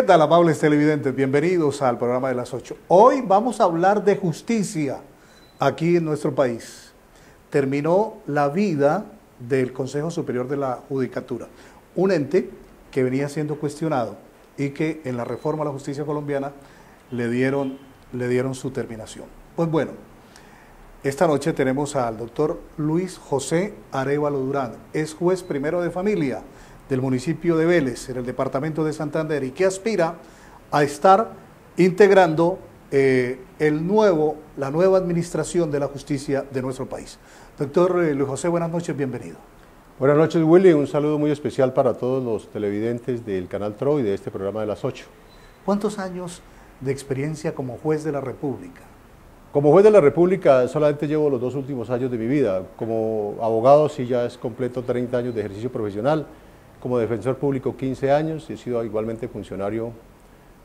¿Qué tal, amables televidentes? Bienvenidos al programa de las 8. Hoy vamos a hablar de justicia aquí en nuestro país. Terminó la vida del Consejo Superior de la Judicatura, un ente que venía siendo cuestionado y que en la reforma a la justicia colombiana le dieron su terminación. Pues bueno, esta noche tenemos al doctor Luis José Arévalo Durán, es juez primero de familia del municipio de Vélez, en el departamento de Santander, y que aspira a estar integrando la nueva administración de la justicia de nuestro país. Doctor Luis José, buenas noches, bienvenido. Buenas noches, Willy, un saludo muy especial para todos los televidentes del canal TRO y de este programa de las 8. ¿Cuántos años de experiencia como juez de la República? Como juez de la República solamente llevo los 2 últimos años de mi vida. Como abogado sí ya es completo 30 años de ejercicio profesional. Como defensor público 15 años, he sido igualmente funcionario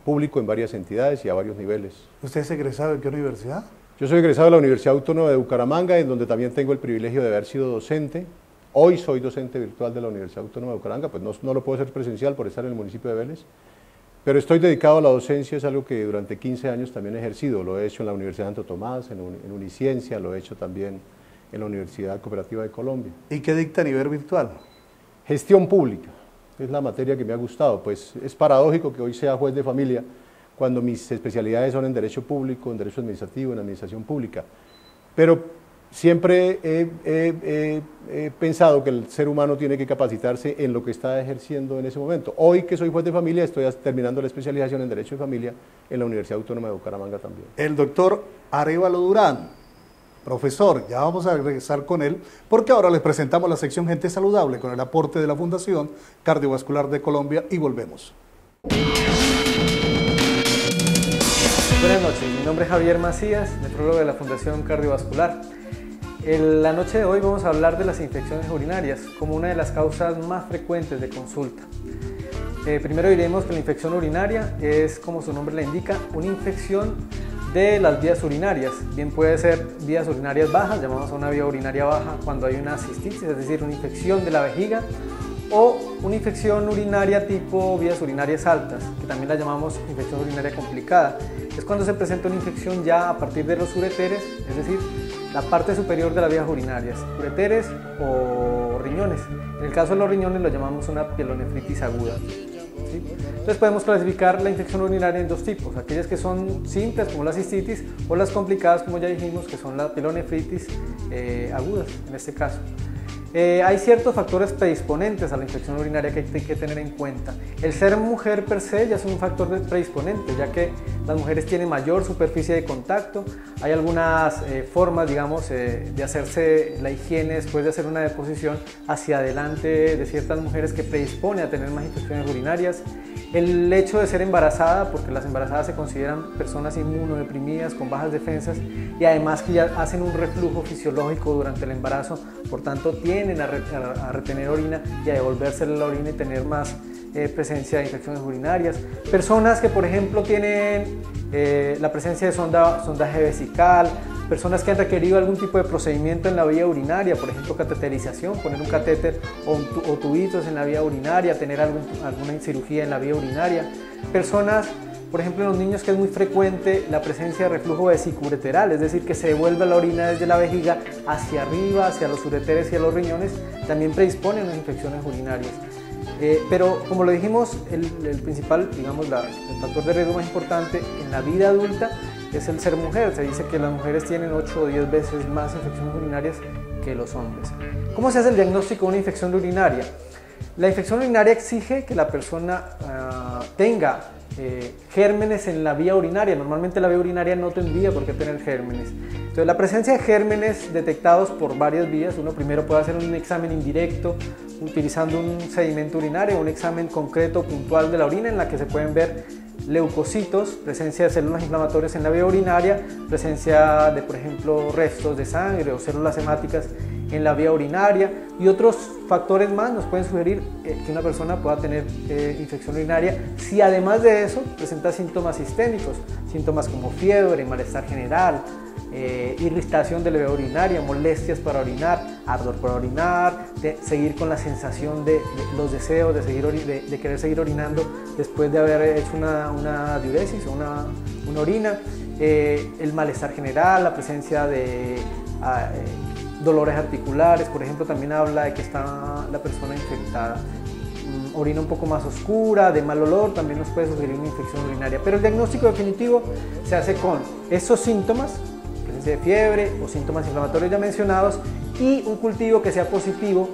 público en varias entidades y a varios niveles. ¿Usted es egresado de qué universidad? Yo soy egresado de la Universidad Autónoma de Bucaramanga, en donde también tengo el privilegio de haber sido docente. Hoy soy docente virtual de la Universidad Autónoma de Bucaramanga, pues no lo puedo hacer presencial por estar en el municipio de Vélez, pero estoy dedicado a la docencia, es algo que durante 15 años también he ejercido. Lo he hecho en la Universidad de Santo Tomás, en Uniciencia, lo he hecho también en la Universidad Cooperativa de Colombia. ¿Y qué dicta a nivel virtual? Gestión pública, es la materia que me ha gustado, pues es paradójico que hoy sea juez de familia cuando mis especialidades son en Derecho Público, en Derecho Administrativo, en Administración Pública, pero siempre he pensado que el ser humano tiene que capacitarse en lo que está ejerciendo en ese momento. Hoy que soy juez de familia estoy terminando la especialización en Derecho de Familia en la Universidad Autónoma de Bucaramanga también. El doctor Arévalo Durán, profesor, ya vamos a regresar con él, porque ahora les presentamos la sección Gente Saludable con el aporte de la Fundación Cardiovascular de Colombia y volvemos. Buenas noches, mi nombre es Javier Macías, nefrólogo de la Fundación Cardiovascular. La noche de hoy vamos a hablar de las infecciones urinarias como una de las causas más frecuentes de consulta. Primero diremos que la infección urinaria es, como su nombre le indica, una infección de las vías urinarias. Bien puede ser vías urinarias bajas, llamamos a una vía urinaria baja cuando hay una cistitis, es decir, una infección de la vejiga, o una infección urinaria tipo vías urinarias altas, que también la llamamos infección urinaria complicada. Es cuando se presenta una infección ya a partir de los ureteres, es decir, la parte superior de las vías urinarias, ureteres o riñones. En el caso de los riñones lo llamamos una pielonefritis aguda. ¿Sí? Entonces podemos clasificar la infección urinaria en 2 tipos, aquellas que son simples como la cistitis o las complicadas como ya dijimos que son la pielonefritis agudas en este caso. Hay ciertos factores predisponentes a la infección urinaria que hay que tener en cuenta. El ser mujer per se ya es un factor predisponente, ya que las mujeres tienen mayor superficie de contacto. Hay algunas formas, digamos, de hacerse la higiene después de hacer una deposición hacia adelante de ciertas mujeres que predispone a tener más infecciones urinarias. El hecho de ser embarazada, porque las embarazadas se consideran personas inmunodeprimidas con bajas defensas y además que ya hacen un reflujo fisiológico durante el embarazo, por tanto tienden a retener orina y a devolvérsela la orina y tener más presencia de infecciones urinarias. Personas que por ejemplo tienen la presencia de sondaje vesical, personas que han requerido algún tipo de procedimiento en la vía urinaria, por ejemplo cateterización, poner un catéter o tubitos en la vía urinaria, tener alguna cirugía en la vía urinaria. Personas, por ejemplo en los niños que es muy frecuente la presencia de reflujo vesicureteral, es decir, que se devuelve la orina desde la vejiga hacia arriba, hacia los ureteres y a los riñones, también predisponen a infecciones urinarias. Pero como lo dijimos, el principal, digamos, el factor de riesgo más importante en la vida adulta es el ser mujer. Se dice que las mujeres tienen 8 o 10 veces más infecciones urinarias que los hombres. ¿Cómo se hace el diagnóstico de una infección urinaria? La infección urinaria exige que la persona tenga gérmenes en la vía urinaria. Normalmente la vía urinaria no tendría por qué tener gérmenes. Entonces la presencia de gérmenes detectados por varias vías, uno primero puede hacer un examen indirecto utilizando un sedimento urinario, un examen concreto puntual de la orina en la que se pueden ver leucocitos, presencia de células inflamatorias en la vía urinaria, presencia de, por ejemplo, restos de sangre o células hemáticas en la vía urinaria, y otros factores más nos pueden sugerir que una persona pueda tener infección urinaria si además de eso presenta síntomas sistémicos, síntomas como fiebre, malestar general, irritación de la vía urinaria, molestias para orinar, ardor para orinar, seguir con la sensación de los deseos de querer seguir orinando después de haber hecho una diuresis o una orina, el malestar general, la presencia de dolores articulares, por ejemplo, también habla de que está la persona infectada. Orina un poco más oscura, de mal olor, también nos puede sugerir una infección urinaria. Pero el diagnóstico definitivo se hace con esos síntomas, presencia de fiebre o síntomas inflamatorios ya mencionados, y un cultivo que sea positivo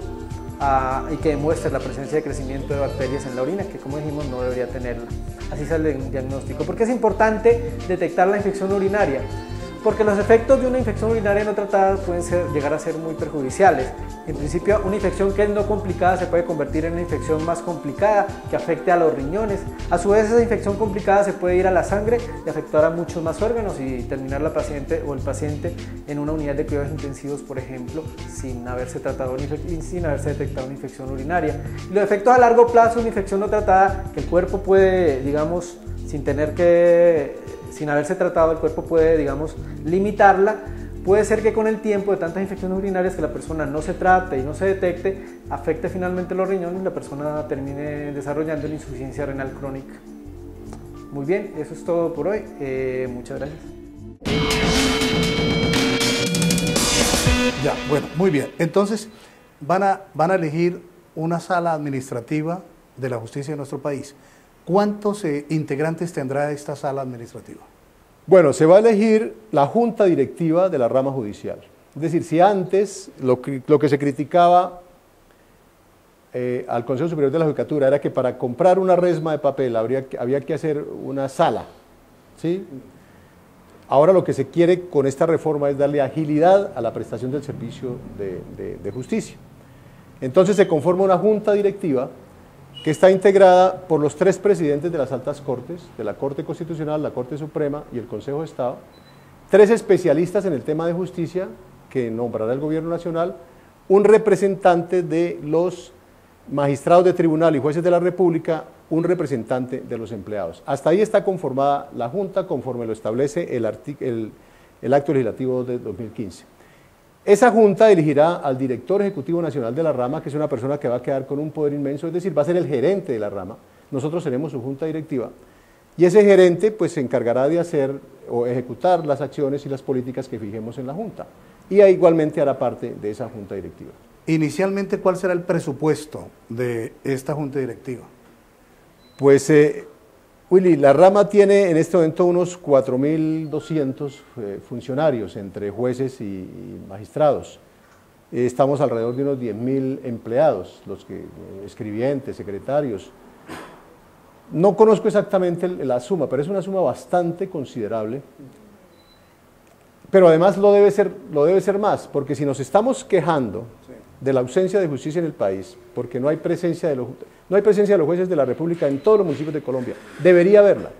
y que demuestre la presencia de crecimiento de bacterias en la orina, que como dijimos no debería tenerla. Así sale el diagnóstico. ¿Por qué es importante detectar la infección urinaria? Porque los efectos de una infección urinaria no tratada pueden llegar a ser muy perjudiciales. En principio, una infección que es no complicada se puede convertir en una infección más complicada que afecte a los riñones. A su vez, esa infección complicada se puede ir a la sangre y afectar a muchos más órganos y terminar la paciente o el paciente en una unidad de cuidados intensivos, por ejemplo, sin haberse detectado una infección urinaria. Y los efectos a largo plazo de una infección no tratada, que el cuerpo puede, digamos, sin haberse tratado, el cuerpo puede, digamos, limitarla. Puede ser que con el tiempo de tantas infecciones urinarias que la persona no se trate y no se detecte, afecte finalmente los riñones y la persona termine desarrollando una insuficiencia renal crónica. Muy bien, eso es todo por hoy. Muchas gracias. Ya, bueno, muy bien. Entonces, van a elegir una sala administrativa de la justicia de nuestro país. ¿Cuántos integrantes tendrá esta sala administrativa? Bueno, se va a elegir la junta directiva de la rama judicial. Es decir, si antes lo que se criticaba al Consejo Superior de la Judicatura era que para comprar una resma de papel había que hacer una sala, ¿sí? Ahora lo que se quiere con esta reforma es darle agilidad a la prestación del servicio de justicia. Entonces se conforma una junta directiva que está integrada por los 3 presidentes de las altas cortes, de la Corte Constitucional, la Corte Suprema y el Consejo de Estado, 3 especialistas en el tema de justicia que nombrará el Gobierno Nacional, un representante de los magistrados de tribunal y jueces de la República, un representante de los empleados. Hasta ahí está conformada la Junta conforme lo establece el acto legislativo de 2015. Esa junta elegirá al director ejecutivo nacional de la rama, que es una persona que va a quedar con un poder inmenso, es decir, va a ser el gerente de la rama. Nosotros seremos su junta directiva y ese gerente pues se encargará de hacer o ejecutar las acciones y las políticas que fijemos en la junta y igualmente hará parte de esa junta directiva. Inicialmente, ¿cuál será el presupuesto de esta junta directiva? Pues Willy, la rama tiene en este momento unos 4.200 funcionarios entre jueces y magistrados. Estamos alrededor de unos 10.000 empleados, escribientes, secretarios. No conozco exactamente la suma, pero es una suma bastante considerable. Pero además lo debe ser más, porque si nos estamos quejando de la ausencia de justicia en el país, porque no hay presencia de los jueces de la República en todos los municipios de Colombia, debería haberla.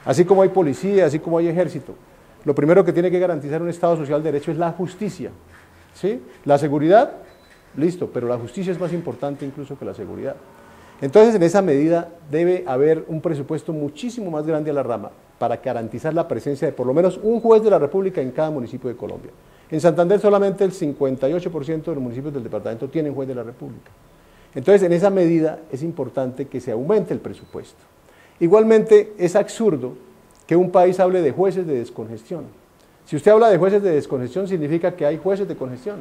Así como hay policía, así como hay ejército. Lo primero que tiene que garantizar un Estado social de derecho es la justicia, ¿sí? La seguridad, listo, pero la justicia es más importante incluso que la seguridad. Entonces, en esa medida debe haber un presupuesto muchísimo más grande a la rama para garantizar la presencia de por lo menos un juez de la República en cada municipio de Colombia. En Santander solamente el 58% de los municipios del departamento tienen juez de la República. Entonces, en esa medida es importante que se aumente el presupuesto. Igualmente, es absurdo que un país hable de jueces de descongestión. Si usted habla de jueces de descongestión, significa que hay jueces de congestión.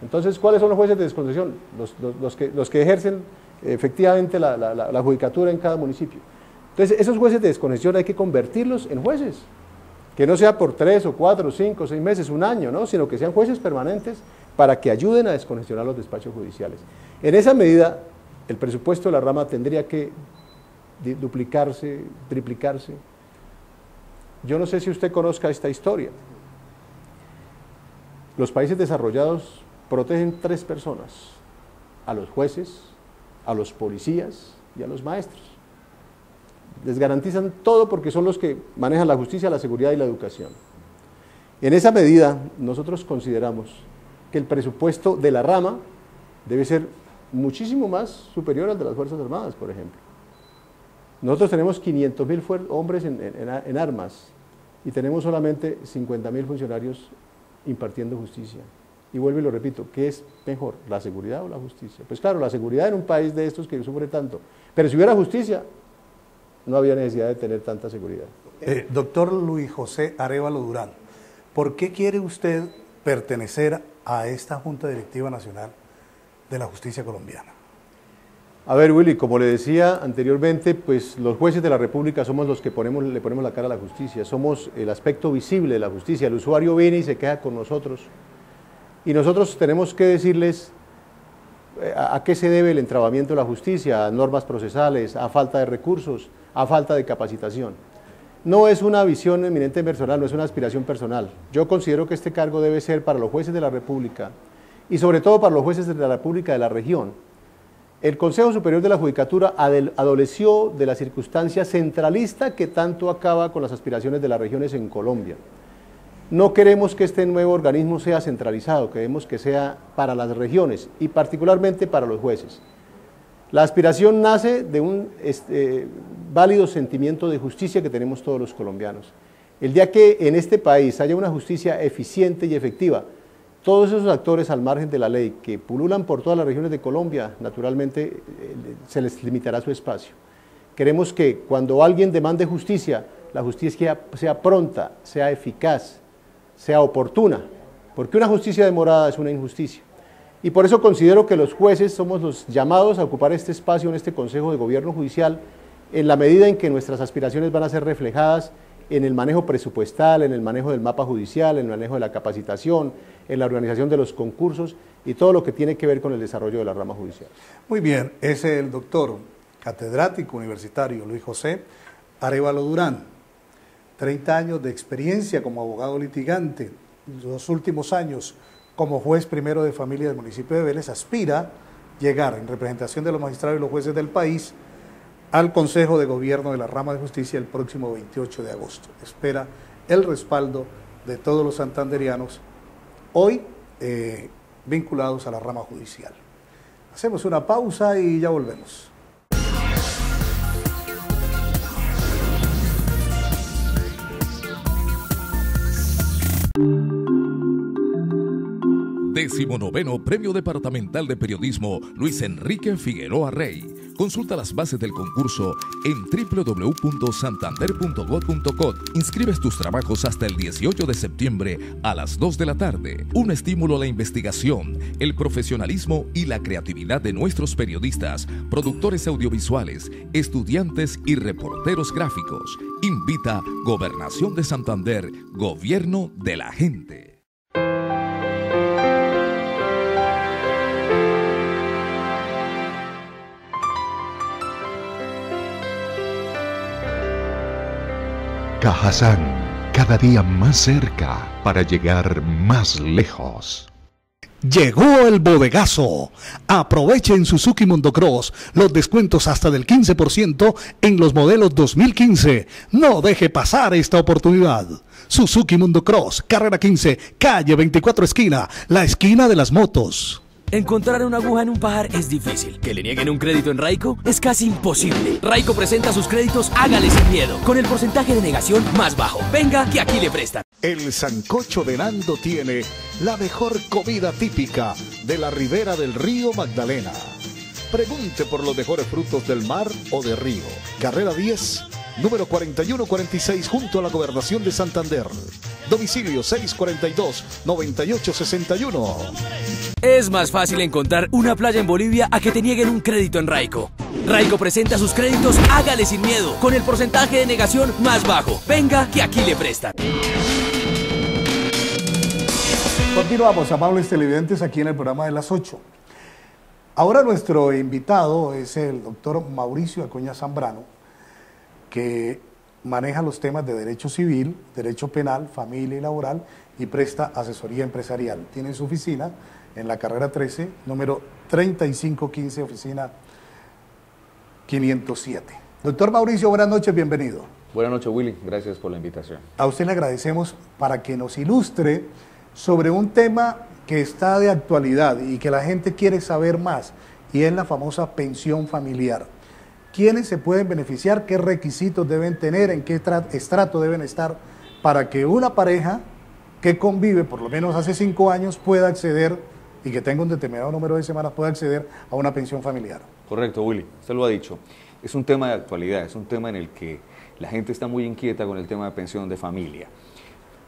Entonces, ¿cuáles son los jueces de descongestión? Los que ejercen efectivamente la judicatura en cada municipio. Entonces, esos jueces de descongestión hay que convertirlos en jueces. Que no sea por 3 o 4 o 5 o 6 meses, un año, ¿no? Sino que sean jueces permanentes para que ayuden a descongestionar los despachos judiciales. En esa medida, el presupuesto de la rama tendría que duplicarse, triplicarse. Yo no sé si usted conozca esta historia. Los países desarrollados protegen 3 personas: a los jueces, a los policías y a los maestros. Les garantizan todo porque son los que manejan la justicia, la seguridad y la educación. En esa medida, nosotros consideramos que el presupuesto de la rama debe ser muchísimo más superior al de las Fuerzas Armadas, por ejemplo. Nosotros tenemos 500.000 hombres en armas y tenemos solamente 50.000 funcionarios impartiendo justicia. Y vuelvo y lo repito, ¿qué es mejor, la seguridad o la justicia? Pues claro, la seguridad en un país de estos que sufre tanto, pero si hubiera justicia, no había necesidad de tener tanta seguridad. Doctor Luis José Arévalo Durán, ¿por qué quiere usted pertenecer a esta Junta Directiva Nacional de la Justicia Colombiana? A ver, Willy, como le decía anteriormente, pues los jueces de la República somos los que le ponemos la cara a la justicia, somos el aspecto visible de la justicia, el usuario viene y se queja con nosotros, y nosotros tenemos que decirles a qué se debe el entrabamiento de la justicia, a normas procesales, a falta de recursos, a falta de capacitación. No es una visión eminentemente personal, no es una aspiración personal. Yo considero que este cargo debe ser para los jueces de la República y sobre todo para los jueces de la República de la región. El Consejo Superior de la Judicatura adoleció de la circunstancia centralista que tanto acaba con las aspiraciones de las regiones en Colombia. No queremos que este nuevo organismo sea centralizado, queremos que sea para las regiones y particularmente para los jueces. La aspiración nace de un válido sentimiento de justicia que tenemos todos los colombianos. El día que en este país haya una justicia eficiente y efectiva, todos esos actores al margen de la ley que pululan por todas las regiones de Colombia, naturalmente se les limitará su espacio. Queremos que cuando alguien demande justicia, la justicia sea pronta, sea eficaz, sea oportuna, porque una justicia demorada es una injusticia. Y por eso considero que los jueces somos los llamados a ocupar este espacio en este Consejo de Gobierno Judicial en la medida en que nuestras aspiraciones van a ser reflejadas en el manejo presupuestal, en el manejo del mapa judicial, en el manejo de la capacitación, en la organización de los concursos y todo lo que tiene que ver con el desarrollo de la rama judicial. Muy bien, es el doctor catedrático universitario Luis José Arévalo Durán. 30 años de experiencia como abogado litigante, los últimos años como juez primero de familia del municipio de Vélez, aspira a llegar en representación de los magistrados y los jueces del país al Consejo de Gobierno de la Rama de Justicia el próximo 28 de agosto. Espera el respaldo de todos los santanderianos hoy vinculados a la rama judicial. Hacemos una pausa y ya volvemos. Decimonoveno Premio Departamental de Periodismo Luis Enrique Figueroa Rey. Consulta las bases del concurso en www.santander.gov.co. Inscribes tus trabajos hasta el 18 de septiembre a las 2 de la tarde. Un estímulo a la investigación, el profesionalismo y la creatividad de nuestros periodistas, productores audiovisuales, estudiantes y reporteros gráficos. Invita Gobernación de Santander, Gobierno de la Gente. Cajazán, cada día más cerca para llegar más lejos. Llegó el bodegazo. Aproveche en Suzuki Mondocross los descuentos hasta del 15% en los modelos 2015. No deje pasar esta oportunidad. Suzuki Mondocross, carrera 15, calle 24 esquina, la esquina de las motos. Encontrar una aguja en un pajar es difícil. ¿Que le nieguen un crédito en Raico? Es casi imposible. Raico presenta sus créditos Hágale Sin Miedo, con el porcentaje de negación más bajo. Venga, que aquí le prestan. El sancocho de Nando tiene la mejor comida típica de la ribera del río Magdalena. Pregunte por los mejores frutos del mar o de río. Carrera 10, número 4146, junto a la Gobernación de Santander. Domicilio 642-9861. Es más fácil encontrar una playa en Bolivia a que te nieguen un crédito en Raico. Raico presenta sus créditos Hágale Sin Miedo, con el porcentaje de negación más bajo. Venga, que aquí le prestan. Continuamos, amables televidentes, aquí en el programa de las 8. Ahora nuestro invitado es el doctor Mauricio Acuña Zambrano, que maneja los temas de derecho civil, derecho penal, familia y laboral y presta asesoría empresarial. Tiene su oficina en la carrera 13, número 3515, oficina 507. Doctor Mauricio, buenas noches, bienvenido. Buenas noches, Willy, gracias por la invitación. A usted le agradecemos para que nos ilustre sobre un tema que está de actualidad y que la gente quiere saber más, y es la famosa pensión familiar. ¿Quiénes se pueden beneficiar? ¿Qué requisitos deben tener? ¿En qué estrato deben estar para que una pareja que convive por lo menos hace 5 años pueda acceder y que tenga un determinado número de semanas pueda acceder a una pensión familiar? Correcto, Willy, usted lo ha dicho. Es un tema de actualidad, es un tema en el que la gente está muy inquieta con el tema de pensión de familia.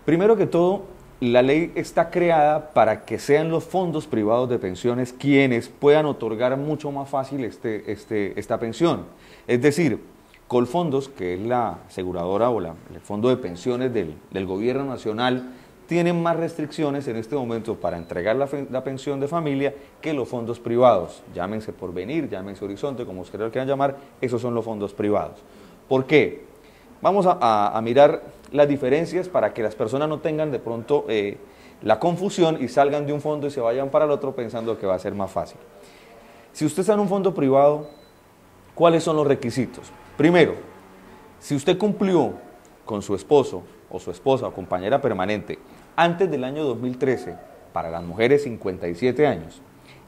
Primero que todo, la ley está creada para que sean los fondos privados de pensiones quienes puedan otorgar mucho más fácil esta pensión. Es decir, Colfondos, que es la aseguradora o el fondo de pensiones del gobierno nacional, tienen más restricciones en este momento para entregar la pensión de familia que los fondos privados. Llámense Porvenir, llámense Horizonte, como ustedes lo quieran llamar, esos son los fondos privados. ¿Por qué? Vamos a mirar las diferencias para que las personas no tengan de pronto la confusión y salgan de un fondo y se vayan para el otro pensando que va a ser más fácil. Si usted está en un fondo privado, ¿cuáles son los requisitos? Primero, si usted cumplió con su esposo o su esposa o compañera permanente antes del año 2013, para las mujeres 57 años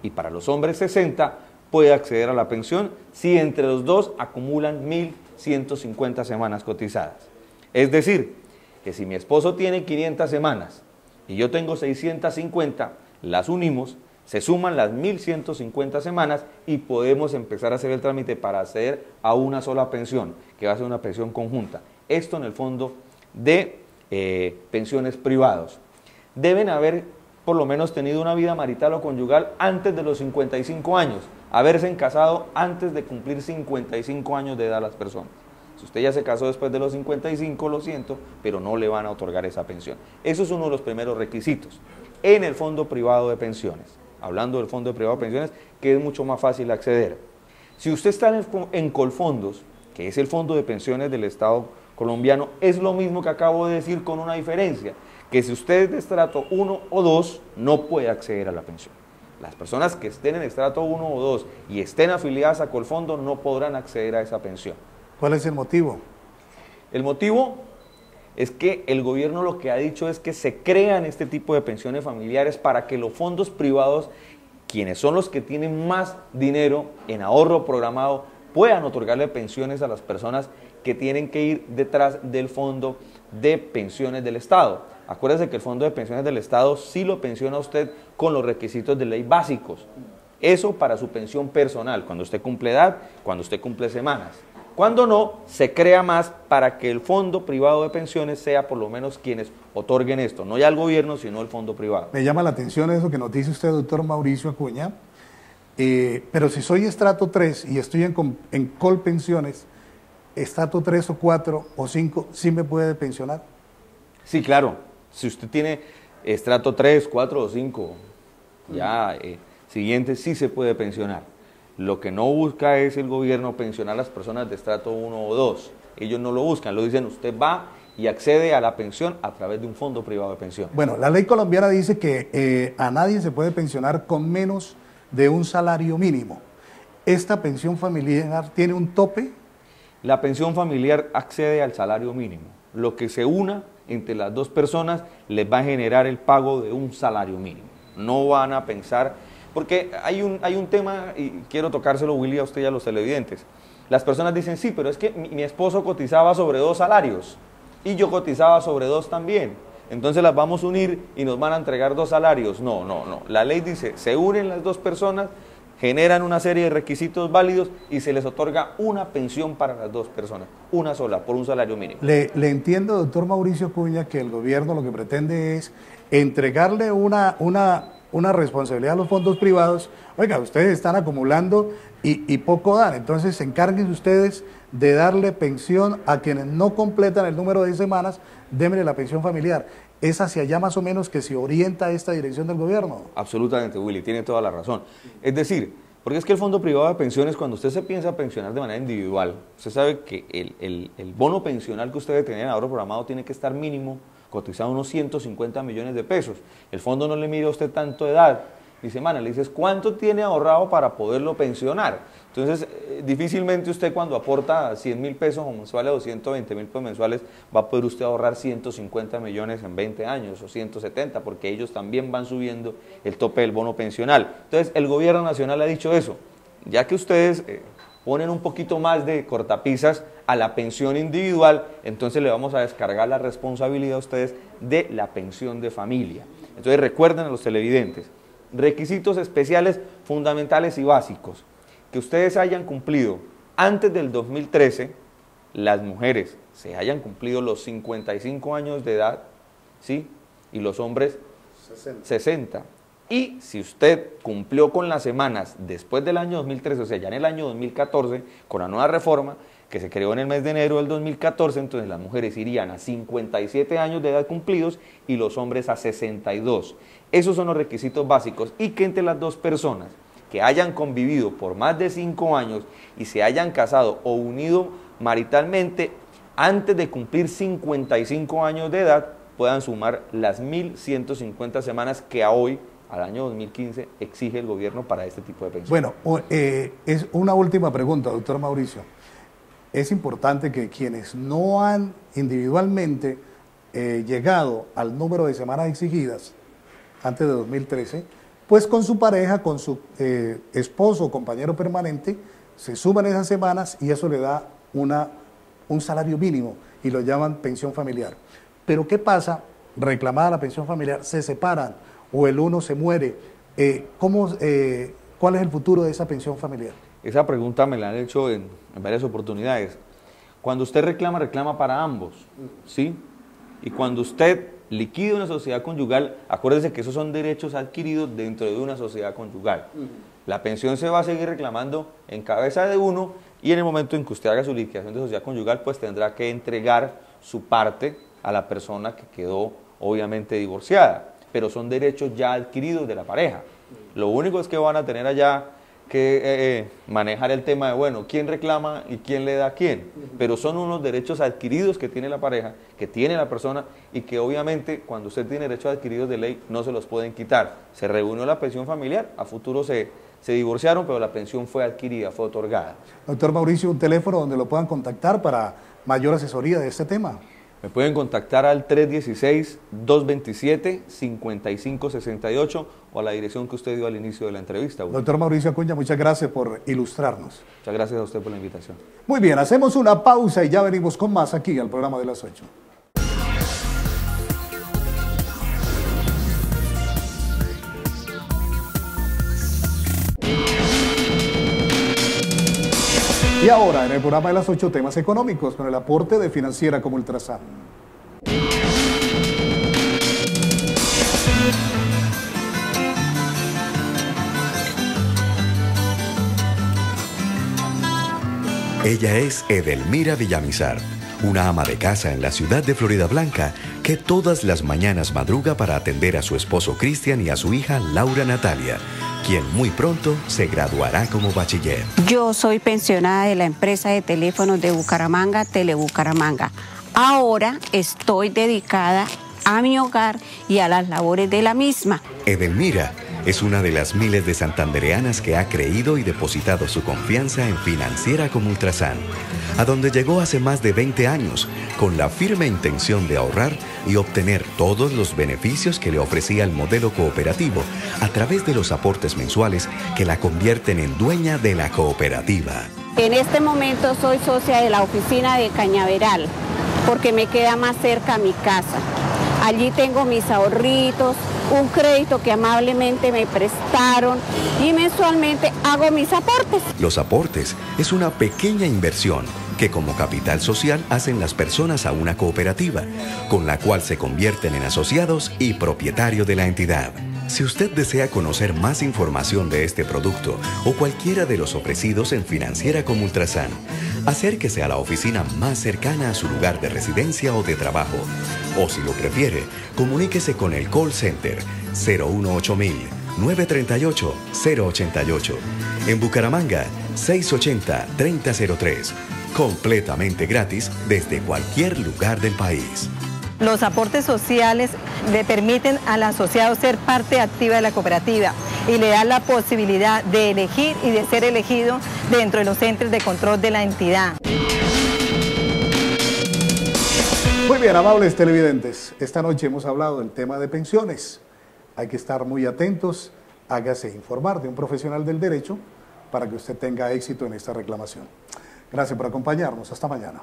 y para los hombres 60, puede acceder a la pensión si entre los dos acumulan 1.150 semanas cotizadas. Es decir, que si mi esposo tiene 500 semanas y yo tengo 650, las unimos, se suman las 1.150 semanas y podemos empezar a hacer el trámite para acceder a una sola pensión, que va a ser una pensión conjunta. Esto en el fondo de pensiones privados. Deben haber por lo menos tenido una vida marital o conyugal antes de los 55 años, haberse casado antes de cumplir 55 años de edad las personas. Si usted ya se casó después de los 55, lo siento, pero no le van a otorgar esa pensión. Eso es uno de los primeros requisitos. En el fondo privado de pensiones, hablando del fondo privado de pensiones, que es mucho más fácil acceder. Si usted está en Colfondos, que es el fondo de pensiones del Estado colombiano, es lo mismo que acabo de decir con una diferencia, que si usted es de estrato 1 o 2, no puede acceder a la pensión. Las personas que estén en estrato 1 o 2 y estén afiliadas a Colfondo no podrán acceder a esa pensión. ¿Cuál es el motivo? El motivo es que el gobierno lo que ha dicho es que se crean este tipo de pensiones familiares para que los fondos privados, quienes son los que tienen más dinero en ahorro programado, puedan otorgarle pensiones a las personas que tienen que ir detrás del fondo de pensiones del Estado. Acuérdese que el fondo de pensiones del Estado sí lo pensiona usted con los requisitos de ley básicos. Eso para su pensión personal, cuando usted cumple edad, cuando usted cumple semanas. Cuando no, se crea más para que el fondo privado de pensiones sea por lo menos quienes otorguen esto, no ya el gobierno, sino el fondo privado. Me llama la atención eso que nos dice usted, doctor Mauricio Acuña, pero si soy estrato 3 y estoy en Colpensiones, estrato 3 o 4 o 5, ¿sí me puede pensionar? Sí, claro. Si usted tiene estrato 3, 4 o 5, ya siguiente, sí se puede pensionar. Lo que no busca es el gobierno pensionar a las personas de estrato 1 o 2. Ellos no lo buscan, lo dicen, usted va y accede a la pensión a través de un fondo privado de pensión. Bueno, la ley colombiana dice que a nadie se puede pensionar con menos de un salario mínimo. ¿Esta pensión familiar tiene un tope? La pensión familiar accede al salario mínimo. Lo que se una entre las dos personas les va a generar el pago de un salario mínimo. No van a pensar, porque hay un tema, y quiero tocárselo, Willy, a usted y a los televidentes. Las personas dicen, sí, pero es que mi esposo cotizaba sobre 2 salarios y yo cotizaba sobre 2 también. Entonces las vamos a unir y nos van a entregar 2 salarios. No. La ley dice, se unen las dos personas, generan una serie de requisitos válidos y se les otorga una pensión para las dos personas, una sola, por un salario mínimo. Le entiendo, doctor Mauricio Acuña, que el gobierno lo que pretende es entregarle una responsabilidad a los fondos privados. Oiga, ustedes están acumulando y poco dan, entonces encárguense ustedes de darle pensión a quienes no completan el número de semanas, démenle la pensión familiar. ¿Es hacia allá más o menos que se orienta esta dirección del gobierno? Absolutamente, Willy, tiene toda la razón. Es decir, porque es que el fondo privado de pensiones, cuando usted se piensa pensionar de manera individual, usted sabe que el bono pensional que usted debe tener en ahorro programado tiene que estar mínimo cotizado unos 150 millones de pesos. El fondo no le mide a usted tanto edad, ni semana, le dices cuánto tiene ahorrado para poderlo pensionar. Entonces, difícilmente usted cuando aporta 100.000 pesos mensuales o 120.000 pesos mensuales va a poder usted ahorrar 150 millones en 20 años o 170, porque ellos también van subiendo el tope del bono pensional. Entonces, el gobierno nacional ha dicho eso, ya que ustedes ponen un poquito más de cortapisas a la pensión individual, entonces le vamos a descargar la responsabilidad a ustedes de la pensión de familia. Entonces recuerden a los televidentes, requisitos especiales, fundamentales y básicos, que ustedes hayan cumplido antes del 2013, las mujeres se hayan cumplido los 55 años de edad, ¿sí? Y los hombres 60. Y si usted cumplió con las semanas después del año 2013, o sea, ya en el año 2014, con la nueva reforma que se creó en el mes de enero del 2014, entonces las mujeres irían a 57 años de edad cumplidos y los hombres a 62. Esos son los requisitos básicos, y que entre las dos personas que hayan convivido por más de 5 años y se hayan casado o unido maritalmente antes de cumplir 55 años de edad, puedan sumar las 1.150 semanas que a hoy, al año 2015, exige el gobierno para este tipo de pensión. Bueno, es una última pregunta, doctor Mauricio. Es importante que quienes no han individualmente llegado al número de semanas exigidas antes de 2013, pues con su pareja, con su esposo o compañero permanente, se suman esas semanas y eso le da un salario mínimo y lo llaman pensión familiar. Pero ¿qué pasa? Reclamada la pensión familiar, se separan o el uno se muere. ¿Cuál es el futuro de esa pensión familiar? Esa pregunta me la han hecho en varias oportunidades. Cuando usted reclama, reclama para ambos, ¿sí? Y cuando usted liquida una sociedad conyugal, acuérdese que esos son derechos adquiridos dentro de una sociedad conyugal. La pensión se va a seguir reclamando en cabeza de uno, y en el momento en que usted haga su liquidación de sociedad conyugal, pues tendrá que entregar su parte a la persona que quedó obviamente divorciada, pero son derechos ya adquiridos de la pareja. Lo único es que van a tener allá que manejar el tema de, bueno, quién reclama y quién le da a quién, pero son unos derechos adquiridos que tiene la pareja, que tiene la persona, y que obviamente cuando usted tiene derechos adquiridos de ley no se los pueden quitar. Se reunió la pensión familiar, a futuro se divorciaron, pero la pensión fue adquirida, fue otorgada. Doctor Mauricio, un teléfono donde lo puedan contactar para mayor asesoría de este tema. Me pueden contactar al 316-227-5568 o a la dirección que usted dio al inicio de la entrevista. Doctor Mauricio Acuña, muchas gracias por ilustrarnos. Muchas gracias a usted por la invitación. Muy bien, hacemos una pausa y ya venimos con más aquí al programa de las 8. Y ahora, en el programa de las 8, temas económicos, con el aporte de Financiera como Ultrasan. Ella es Edelmira Villamizar, una ama de casa en la ciudad de Florida Blanca, que todas las mañanas madruga para atender a su esposo Cristian y a su hija Laura Natalia, quien muy pronto se graduará como bachiller. Yo soy pensionada de la empresa de teléfonos de Bucaramanga, Telebucaramanga. Ahora estoy dedicada a mi hogar y a las labores de la misma. Edelmira es una de las miles de santandereanas que ha creído y depositado su confianza en Financiera como Ultrasan, a donde llegó hace más de 20 años con la firme intención de ahorrar y obtener todos los beneficios que le ofrecía el modelo cooperativo a través de los aportes mensuales que la convierten en dueña de la cooperativa. En este momento soy socia de la oficina de Cañaveral porque me queda más cerca a mi casa. Allí tengo mis ahorritos, un crédito que amablemente me prestaron y mensualmente hago mis aportes. Los aportes es una pequeña inversión que como capital social hacen las personas a una cooperativa, con la cual se convierten en asociados y propietario de la entidad. Si usted desea conocer más información de este producto o cualquiera de los ofrecidos en Financiera como Ultrasan, acérquese a la oficina más cercana a su lugar de residencia o de trabajo. O si lo prefiere, comuníquese con el call center 018-938-088. En Bucaramanga, 680-3003. Completamente gratis desde cualquier lugar del país. Los aportes sociales le permiten al asociado ser parte activa de la cooperativa y le dan la posibilidad de elegir y de ser elegido dentro de los entes de control de la entidad. Muy bien, amables televidentes, esta noche hemos hablado del tema de pensiones. Hay que estar muy atentos, hágase informar de un profesional del derecho para que usted tenga éxito en esta reclamación. Gracias por acompañarnos. Hasta mañana.